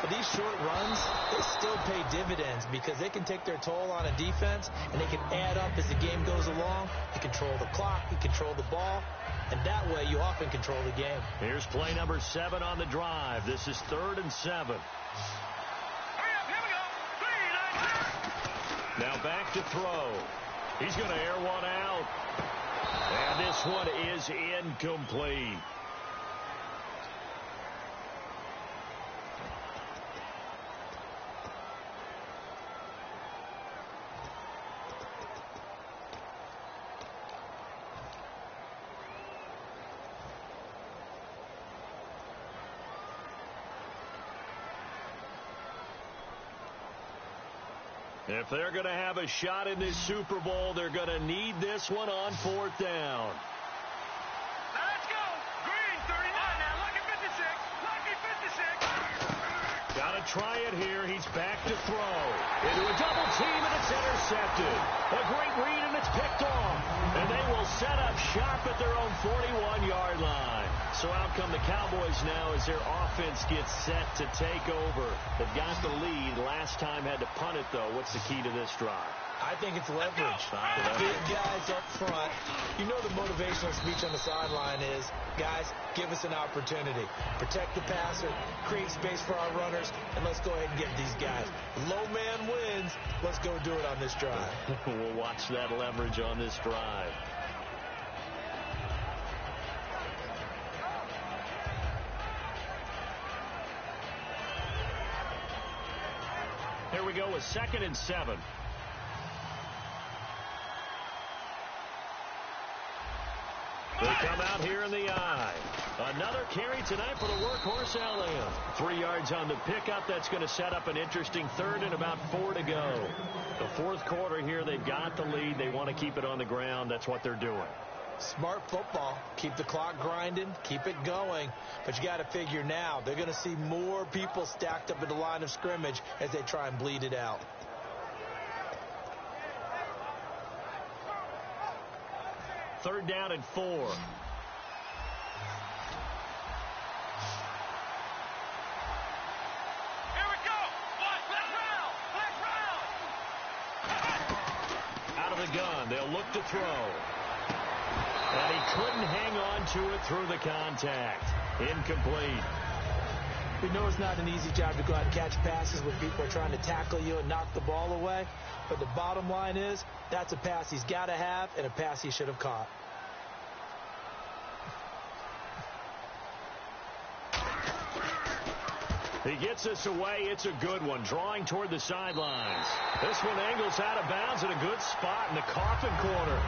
But these short runs, they still pay dividends because they can take their toll on a defense, and they can add up as the game goes along. You control the clock, you control the ball, and that way you often control the game. Here's play number 7 on the drive. This is 3rd and 7. Now back to throw. He's going to air one out. And this one is incomplete. If they're going to have a shot in this Super Bowl, they're going to need this one on 4th down. Now let's go. Green, 39. Now lucky 56. Lucky 56. Got to try it here. He's back to throw. Into a double team, and it's intercepted. A great read, and it's picked off. And they will set up shop at their own 41-yard line. So out come the Cowboys now as their offense gets set to take over. They've got the lead. Last time had to punt it, though. What's the key to this drive? I think it's leverage. The big guys up front. You know the motivational speech on the sideline is, guys, give us an opportunity. Protect the passer, create space for our runners, and let's go ahead and get these guys. Low man wins. Let's go do it on this drive. We'll watch that leverage on this drive. Here we go with 2nd and 7. They come out here in the eye. Another carry tonight for the workhorse LM. 3 yards on the pickup. That's going to set up an interesting 3rd and about 4 to go. The 4th quarter here, they've got the lead. They want to keep it on the ground. That's what they're doing. Smart football. Keep the clock grinding. Keep it going. But you got to figure now, they're going to see more people stacked up at the line of scrimmage as they try and bleed it out. Third down and 4. Here we go. Black round. Out of the gun. They'll look to throw. And he couldn't hang on to it through the contact. Incomplete. We know it's not an easy job to go out and catch passes when people are trying to tackle you and knock the ball away. But the bottom line is, that's a pass he's got to have and a pass he should have caught. He gets this away. It's a good one, drawing toward the sidelines. This one angles out of bounds in a good spot in the coffin corner.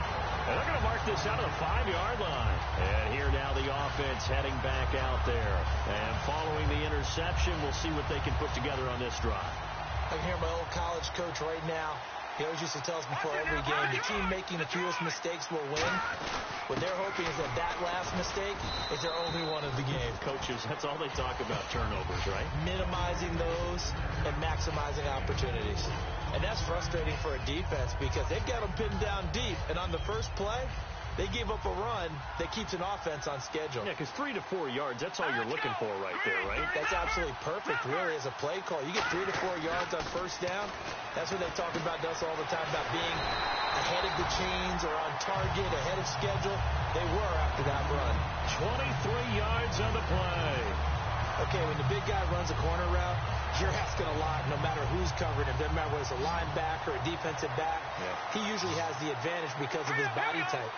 And they're going to mark this out of the 5-yard line. And here now the offense heading back out there. And following the interception, we'll see what they can put together on this drive. I can hear my old college coach right now. He always used to tell us before every game, the team making the fewest mistakes will win. What they're hoping is that that last mistake is their only one of the game. Coaches, that's all they talk about, turnovers, right? Minimizing those and maximizing opportunities. And that's frustrating for a defense because they've got them pinned down deep. And on the first play, they gave up a run that keeps an offense on schedule. Yeah, because 3 to 4 yards, that's all you're looking for right there, right? That's absolutely perfect, really, as a play call. You get 3 to 4 yards on first down. That's what they talk about us all the time, about being ahead of the chains or on target, ahead of schedule. They were after that run. 23 yards on the play. Okay, when the big guy runs a corner route, you're asking a lot no matter who's covering him. Doesn't matter whether it's a linebacker or a defensive back. Yeah. He usually has the advantage because of his body type.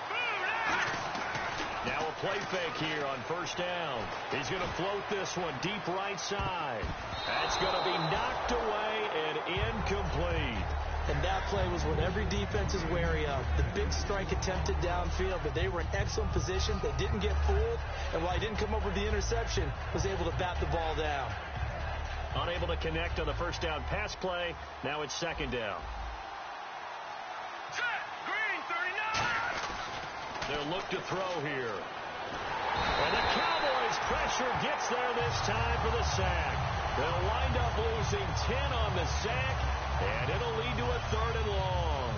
Now a play fake here on first down. He's going to float this one deep right side. That's going to be knocked away and incomplete. And that play was what every defense is wary of. The big strike attempted downfield, but they were in excellent position. They didn't get fooled. And while he didn't come up with the interception, was able to bat the ball down. Unable to connect on the first down pass play. Now it's second down. Green 39. They'll look to throw here. And the Cowboys' pressure gets there this time for the sack. They'll wind up losing 10 on the sack, and it'll lead to a 3rd and long.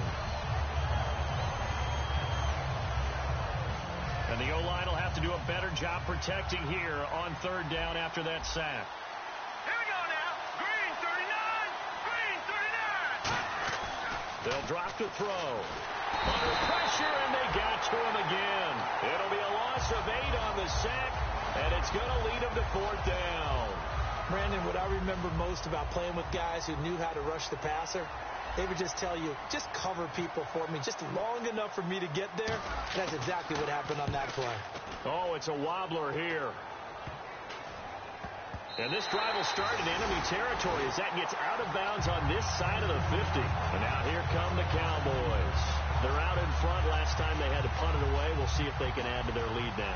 And the O-line will have to do a better job protecting here on 3rd down after that sack. Here we go now. Green 39. Green 39. They'll drop to throw. Under pressure, and they got to him again. It'll be a loss of 8 on the sack, and it's going to lead them to 4th down. Brandon, what I remember most about playing with guys who knew how to rush the passer, they would just tell you, just cover people for me, just long enough for me to get there. That's exactly what happened on that play. Oh, it's a wobbler here. And this drive will start in enemy territory as that gets out of bounds on this side of the 50. And now here come the Cowboys. They're out in front. Last time they had to punt it away. We'll see if they can add to their lead now.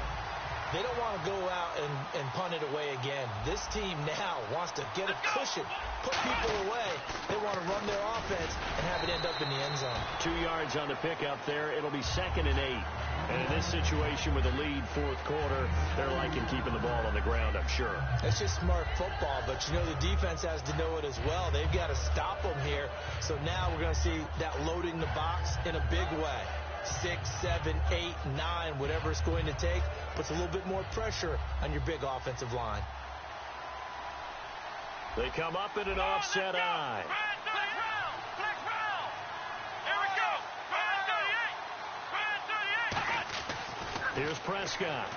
They don't want to go out and punt it away again. This team now wants to get a cushion, put people away. They want to run their offense and have it end up in the end zone. 2 yards on the pickup there. It'll be 2nd and 8. And in this situation with a lead 4th quarter, they're liking keeping the ball on the ground, I'm sure. It's just smart football, but you know the defense has to know it as well. They've got to stop them here. So now we're going to see that loading the box in a big way. 6, 7, 8, 9, whatever it's going to take, puts a little bit more pressure on your big offensive line. They come up in an offset eye. Flex round. Here we go. Green 38. Here's Prescott.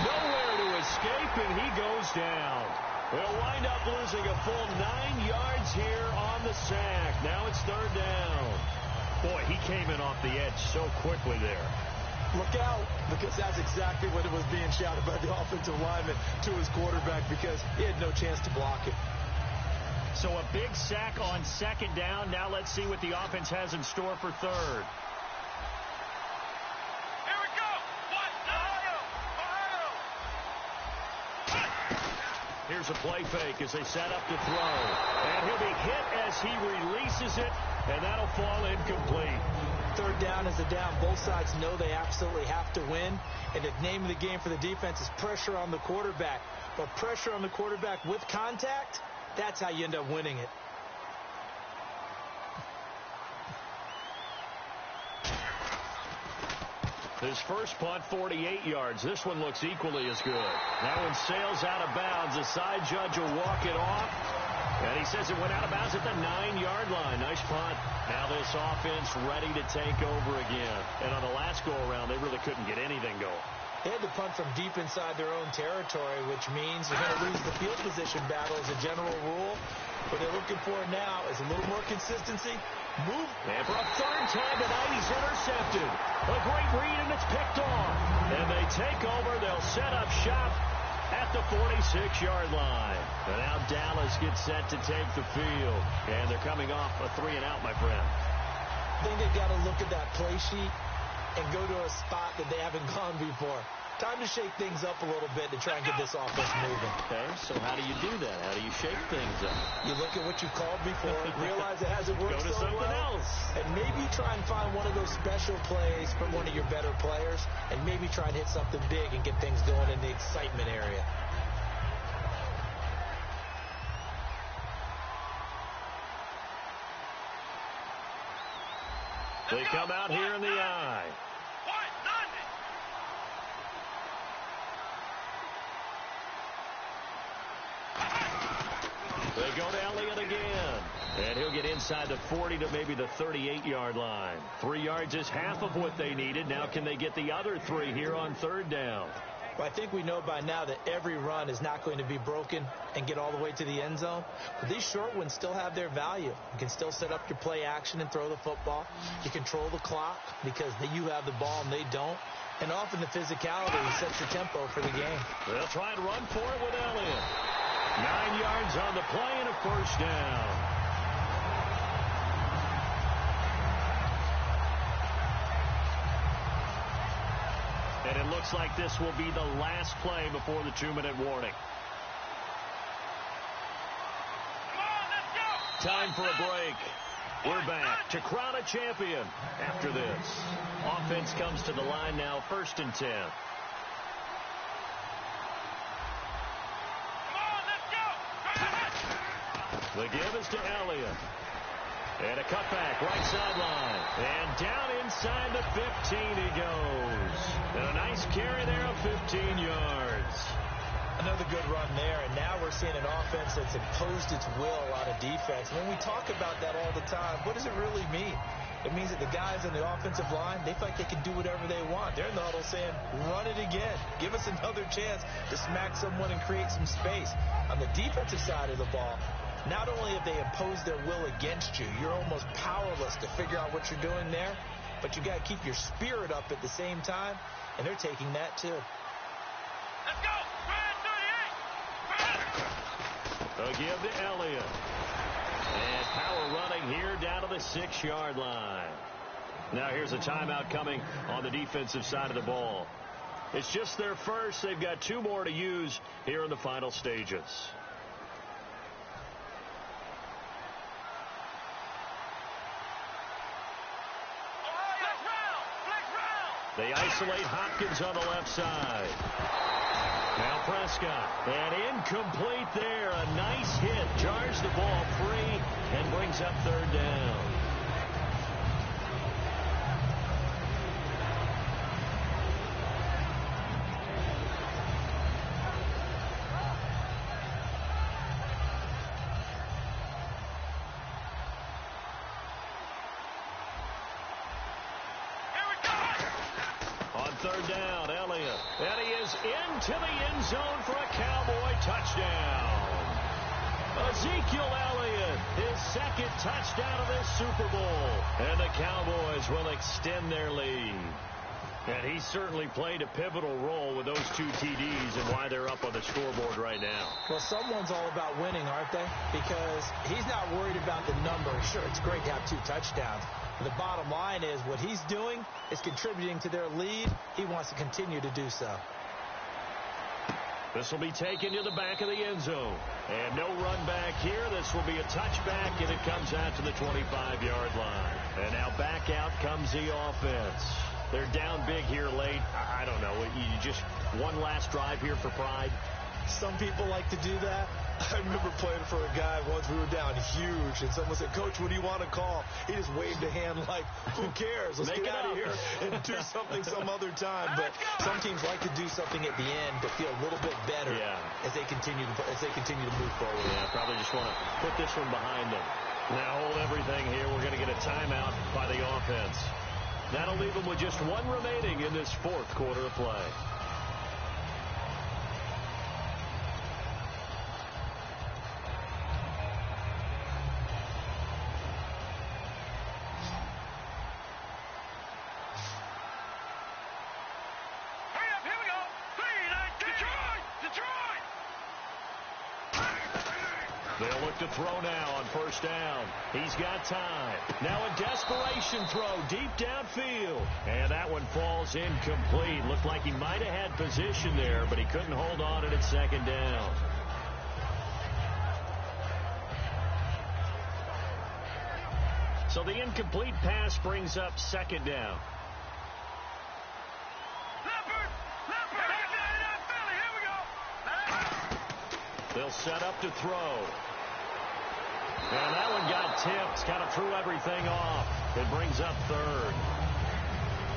Nowhere to escape, and he goes down. They'll wind up losing a full 9 yards here on the sack. Now it's 3rd down. Boy, he came in off the edge so quickly there. Look out, because that's exactly what it was being shouted by the offensive lineman to his quarterback because he had no chance to block it. So a big sack on 2nd down. Now let's see what the offense has in store for 3rd. Here we go. Ohio. Here's a play fake as they set up to throw. And he'll be hit as he releases it, and that'll fall incomplete. 3rd down is a down. Both sides know they absolutely have to win. And the name of the game for the defense is pressure on the quarterback. But pressure on the quarterback with contact, that's how you end up winning it. His first punt, 48 yards. This one looks equally as good. That one sails out of bounds. The side judge will walk it off. And he says it went out of bounds at the 9-yard line. Nice punt. Now this offense ready to take over again. And on the last go-around, they really couldn't get anything going. They had to punt from deep inside their own territory, which means you're going to lose the field position battle as a general rule. What they're looking for now is a little more consistency. Move. And for a 3rd time tonight, he's intercepted. A great read, and it's picked off. And they take over. They'll set up shop at the 46-yard line. And now Dallas gets set to take the field. And they're coming off a 3-and-out, my friend. I think they've got to look at that play sheet and go to a spot that they haven't gone before. Time to shake things up a little bit to try and get this offense moving. Okay, so how do you do that? How do you shake things up? You look at what you called before, realize it hasn't worked Go to so something well, else. and maybe try and find one of those special plays from one of your better players, and maybe try and hit something big and get things going in the excitement area. They come out here in the eye. They go to Elliott again. And he'll get inside the 40 to maybe the 38-yard line. 3 yards is half of what they needed. Now can they get the other 3 here on third down? Well, I think we know by now that every run is not going to be broken and get all the way to the end zone. But these short ones still have their value. You can still set up your play action and throw the football. You control the clock because you have the ball and they don't. And often the physicality sets the tempo for the game. They'll try and run for it with Elliott. 9 yards on the play and a first down. And it looks like this will be the last play before the 2-minute warning. Time for a break. We're back to crown a champion after this. Offense comes to the line now, 1st and 10. The give is to Elliott. And a cutback, right sideline. And down inside the 15 he goes. And a nice carry there of 15 yards. Another good run there, and now we're seeing an offense that's imposed its will on a defense. When we talk about that all the time, what does it really mean? It means that the guys on the offensive line, they feel like they can do whatever they want. They're in the huddle saying, run it again. Give us another chance to smack someone and create some space. On the defensive side of the ball, not only have they imposed their will against you, you're almost powerless to figure out what you're doing there, but you got to keep your spirit up at the same time, and they're taking that too. Let's go! A give to Elliott. And power running here down to the 6-yard line. Now here's a timeout coming on the defensive side of the ball. It's just their first. They've got 2 more to use here in the final stages. They isolate Hopkins on the left side. Now Prescott. And incomplete there. A nice hit. Jars the ball free and brings up third down. Third down, Elliott. And he is into the end zone for a Cowboy touchdown. Ezekiel Elliott, his 2nd touchdown of this Super Bowl. And the Cowboys will extend their lead. And he certainly played a pivotal role with those 2 TDs and why they're up on the scoreboard right now. Well, someone's all about winning, aren't they? Because he's not worried about the number. Sure, it's great to have 2 touchdowns. The bottom line is what he's doing is contributing to their lead. He wants to continue to do so. This will be taken to the back of the end zone. And no run back here. This will be a touchback, and it comes out to the 25-yard line. And now back out comes the offense. They're down big here late. I don't know. You just one last drive here for pride. Some people like to do that. I remember playing for a guy once. We were down huge, and someone said, Coach, what do you want to call? He just waved a hand like, who cares? Let's get out of here and do something some other time. But some teams like to do something at the end to feel a little bit better as they continue to move forward. Yeah, probably just want to put this one behind them. Now hold everything here. We're going to get a timeout by the offense. That'll leave them with just 1 remaining in this 4th quarter of play. Hurry up, here we go. 3, 9, Detroit! They'll look to throw now on first down. He's got time. Now a desperation throw deep downfield. And that one falls incomplete. Looked like he might have had position there, but he couldn't hold on at second down. So the incomplete pass brings up second down. They'll set up to throw. And that one got tipped. Kind of threw everything off. It brings up third.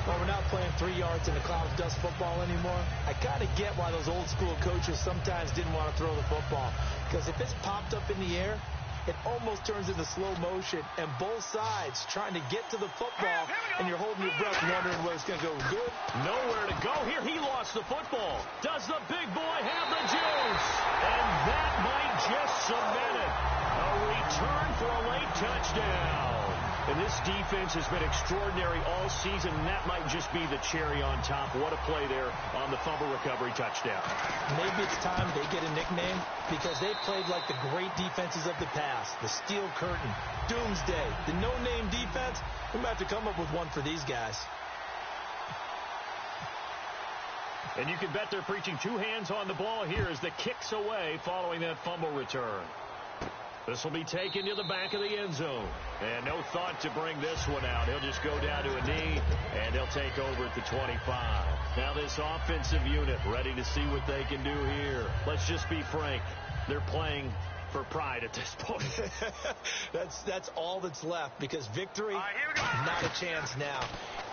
Well, we're not playing 3 yards in the cloud of dust football anymore. I kind of get why those old school coaches sometimes didn't want to throw the football. Because if it's popped up in the air, it almost turns into slow motion. And both sides trying to get to the football, and you're holding your breath wondering whether it's going to go good. Nowhere to go here. He lost the football. Does the big boy have the juice? And that might just cement it. A return for a late touchdown. And this defense has been extraordinary all season, and that might just be the cherry on top. What a play there on the fumble recovery touchdown. Maybe it's time they get a nickname because they played like the great defenses of the past. The Steel Curtain, Doomsday, the no-name defense. We might have to come up with one for these guys. And you can bet they're preaching 2 hands on the ball here as the kick's away following that fumble return. This will be taken to the back of the end zone. And no thought to bring this one out. He'll just go down to a knee, and they'll take over at the 25. Now this offensive unit ready to see what they can do here. Let's just be frank. They're playing for pride at this point. That's all that's left because victory, not a chance now.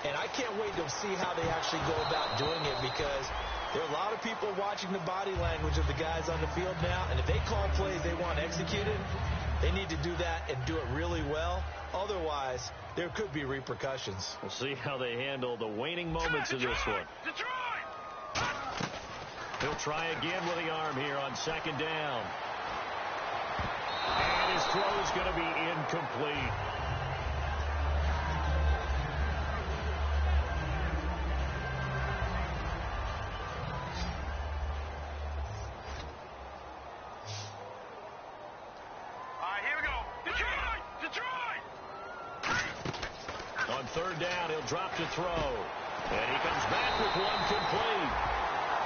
And I can't wait to see how they actually go about doing it because there are a lot of people watching the body language of the guys on the field now, and if they call plays they want executed, they need to do that and do it really well. Otherwise, there could be repercussions. We'll see how they handle the waning moments of this one. He'll try again with the arm here on second down. And his throw is going to be incomplete. On third down, he'll drop to throw. And he comes back with one complete.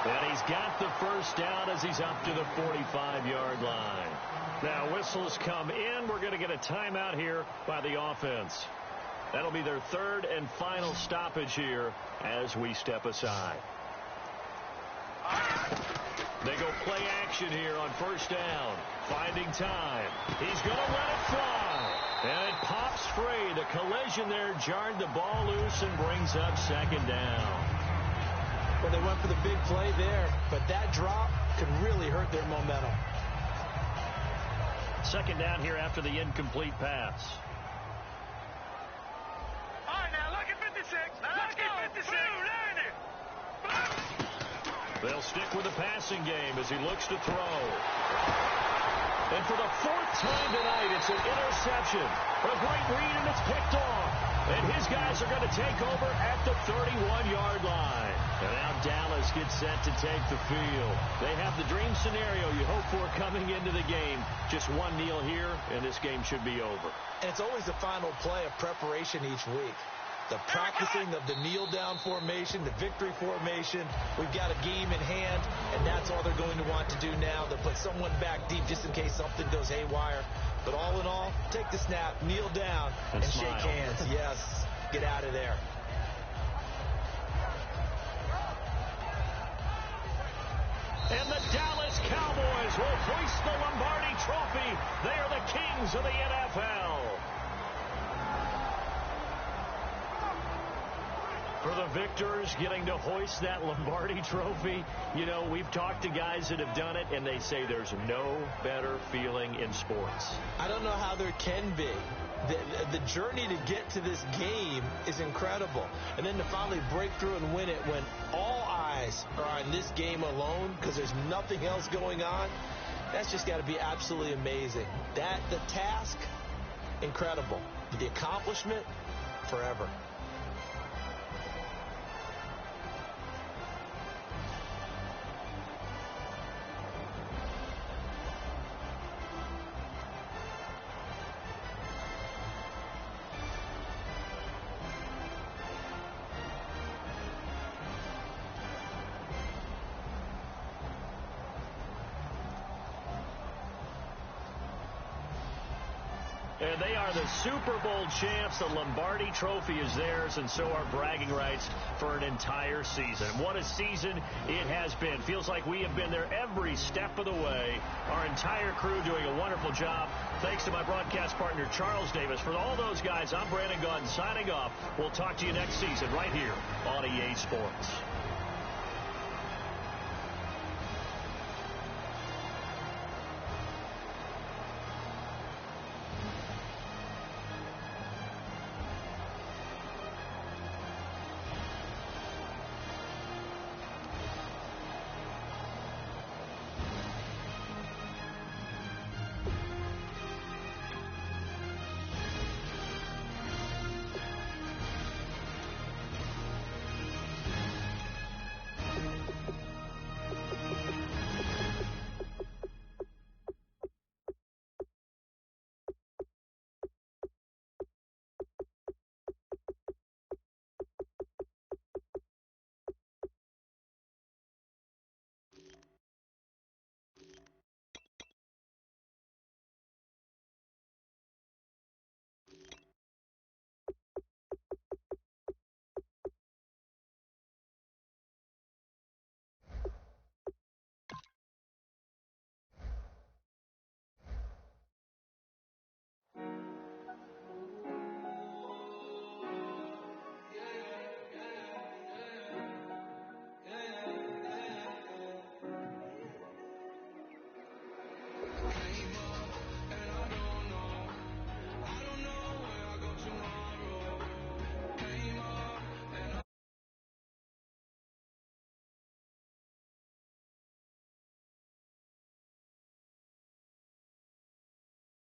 And he's got the first down as he's up to the 45-yard line. Now, whistles come in. We're going to get a timeout here by the offense. That'll be their third and final stoppage here as we step aside. They go play action here on first down. Finding time. He's going to let it fly. And it pops free. The collision there jarred the ball loose and brings up second down. Well, they went for the big play there, but that drop could really hurt their momentum. Second down here after the incomplete pass. All right, now look at 56. Let's get 56. They'll stick with the passing game as he looks to throw. And for the 4th time tonight, it's an interception. A great read, and it's picked off. And his guys are going to take over at the 31-yard line. And now Dallas gets set to take the field. They have the dream scenario you hope for coming into the game. Just one kneel here, and this game should be over. And it's always the final play of preparation each week. The practicing of the kneel-down formation, the victory formation. We've got a game in hand, and that's all they're going to want to do now. They'll put someone back deep just in case something goes haywire. But all in all, take the snap, kneel down, and shake hands. Yes, get out of there. And the Dallas Cowboys will hoist the Lombardi Trophy. They are the kings of the NFL. For the victors getting to hoist that Lombardi Trophy, you know, we've talked to guys that have done it, and they say there's no better feeling in sports. I don't know how there can be. The journey to get to this game is incredible. And then to finally break through and win it when all eyes are on this game alone because there's nothing else going on, that's just got to be absolutely amazing. The task, incredible. The accomplishment, forever. And they are the Super Bowl champs. The Lombardi Trophy is theirs, and so are bragging rights for an entire season. What a season it has been. Feels like we have been there every step of the way. Our entire crew doing a wonderful job. Thanks to my broadcast partner, Charles Davis. For all those guys, I'm Brandon Gunn signing off. We'll talk to you next season right here on EA Sports.